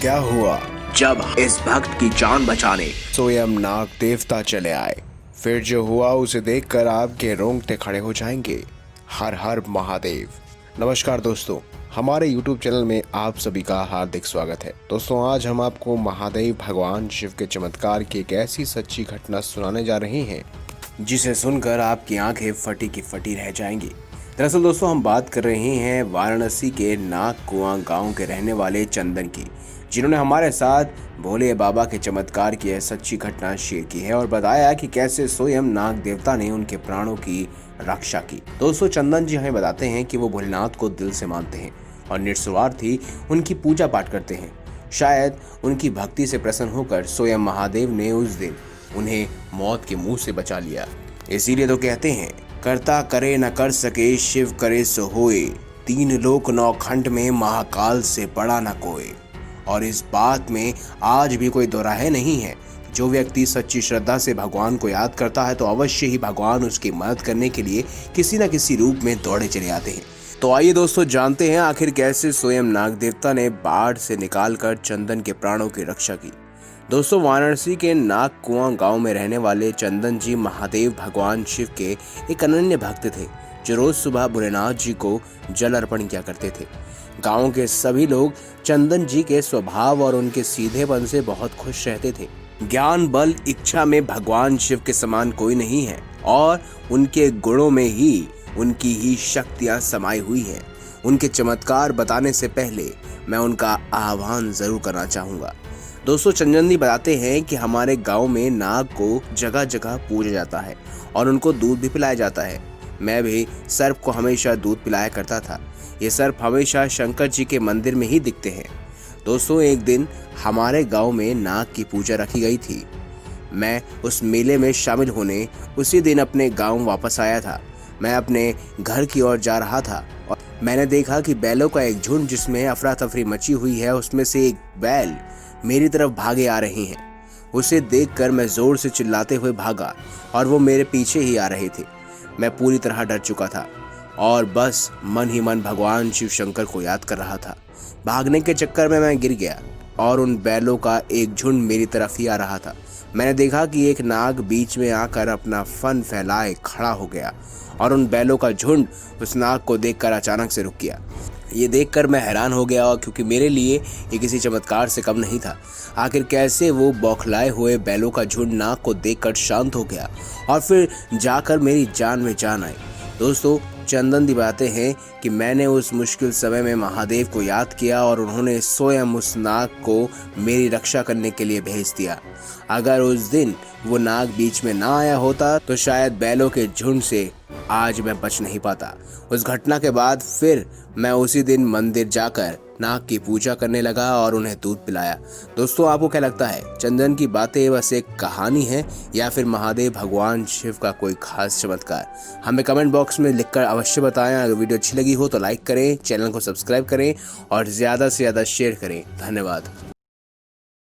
क्या हुआ जब इस भक्त की जान बचाने स्वयं नाग देवता चले आए। फिर जो हुआ उसे देखकर आपके रोंगटे खड़े हो जाएंगे। हर हर महादेव। नमस्कार दोस्तों, हमारे YouTube चैनल में आप सभी का हार्दिक स्वागत है। दोस्तों, आज हम आपको महादेव भगवान शिव के चमत्कार की एक ऐसी सच्ची घटना सुनाने जा रहे हैं जिसे सुनकर आपकी आंखें फटी की फटी रह जाएंगी। दरअसल दोस्तों, हम बात कर रहे हैं वाराणसी के नाग कुआं गांव के रहने वाले चंदन की, जिन्होंने हमारे साथ भोले बाबा के चमत्कार की यह सच्ची घटना शेयर की है और बताया कि कैसे स्वयं नाग देवता ने उनके प्राणों की रक्षा की। दोस्तों, चंदन जी हमें बताते हैं कि वो भोलेनाथ को दिल से मानते हैं और निस्वार्थी उनकी पूजा पाठ करते हैं। शायद उनकी भक्ति से प्रसन्न होकर स्वयं महादेव ने उस दिन उन्हें मौत के मुंह से बचा लिया। इसीलिए तो कहते हैं, करता करे न कर सके शिव करे सो होए, तीन लोक नौ खंड में महाकाल से बड़ा न कोई। और इस बात में आज भी कोई दोराहे नहीं है। जो व्यक्ति सच्ची श्रद्धा से भगवान को याद करता है तो अवश्य ही भगवान उसकी मदद करने के लिए किसी न किसी रूप में दौड़े चले आते हैं। तो आइए दोस्तों, जानते हैं आखिर कैसे स्वयं नाग देवता ने बाढ़ से निकालकर चंदन के प्राणों की रक्षा की। दोस्तों, वाराणसी के नाग कुआं गांव में रहने वाले चंदन जी महादेव भगवान शिव के एक अनन्य भक्त थे, जो रोज सुबह भोलेनाथ जी को जल अर्पण किया करते थे। गांव के सभी लोग चंदन जी के स्वभाव और उनके सीधेपन से बहुत खुश रहते थे। ज्ञान बल इच्छा में भगवान शिव के समान कोई नहीं है और उनके गुणों में ही उनकी ही शक्तियां समाई हुई हैं। उनके चमत्कार बताने से पहले मैं उनका आह्वान जरूर करना चाहूंगा। दोस्तों, चंदन जी बताते हैं कि हमारे गांव में नाग को जगह जगह पूजा जाता है और उनको दूध भी पिलाया जाता है। मैं भी सर्प को हमेशा दूध पिलाया करता था। ये सर्प हमेशा शंकर जी के मंदिर में ही दिखते हैं। दोस्तों, एक दिन हमारे गांव में नाग की पूजा रखी गई थी। मैं उस मेले में शामिल होने उसी दिन अपने गांव वापस आया था। मैं अपने घर की ओर जा रहा था और मैंने देखा कि बैलों का एक झुंड, जिसमें अफरा तफरी मची हुई है, उसमें से एक बैल मेरी तरफ भागे आ रहे हैं। उसे देखकर मैं जोर से चिल्लाते हुए भागा और वो मेरे पीछे ही आ रहे थे। मैं पूरी तरह डर चुका था और बस मन ही मन भगवान शिव शंकर को याद कर रहा था। भागने के चक्कर में मैं गिर गया और उन बैलों का एक झुंड मेरी तरफ ही आ रहा था। मैंने देखा कि एक नाग बीच में आकर अपना फन फैलाए खड़ा हो गया और उन बैलों का झुंड उस नाग को देखकर अचानक से रुक गया। ये देखकर मैं हैरान हो गया, और क्योंकि मेरे लिए ये किसी चमत्कार से कम नहीं था। आखिर कैसे वो बौखलाए हुए बैलों का झुंड नाग को देखकर शांत हो गया और फिर जाकर मेरी जान में जान आई। दोस्तों, चंदन दिखाते हैं कि मैंने उस मुश्किल समय में महादेव को याद किया और उन्होंने स्वयं उस नाग को मेरी रक्षा करने के लिए भेज दिया। अगर उस दिन वो नाग बीच में ना आया होता तो शायद बैलों के झुंड से आज मैं बच नहीं पाता। उस घटना के बाद फिर मैं उसी दिन मंदिर जाकर नाग की पूजा करने लगा और उन्हें दूध पिलाया। दोस्तों, आपको क्या लगता है, चंदन की बातें बस एक कहानी है या फिर महादेव भगवान शिव का कोई खास चमत्कार? हमें कमेंट बॉक्स में लिखकर अवश्य बताएं। अगर वीडियो अच्छी लगी हो तो लाइक करें, चैनल को सब्सक्राइब करें और ज़्यादा से ज़्यादा शेयर करें। धन्यवाद।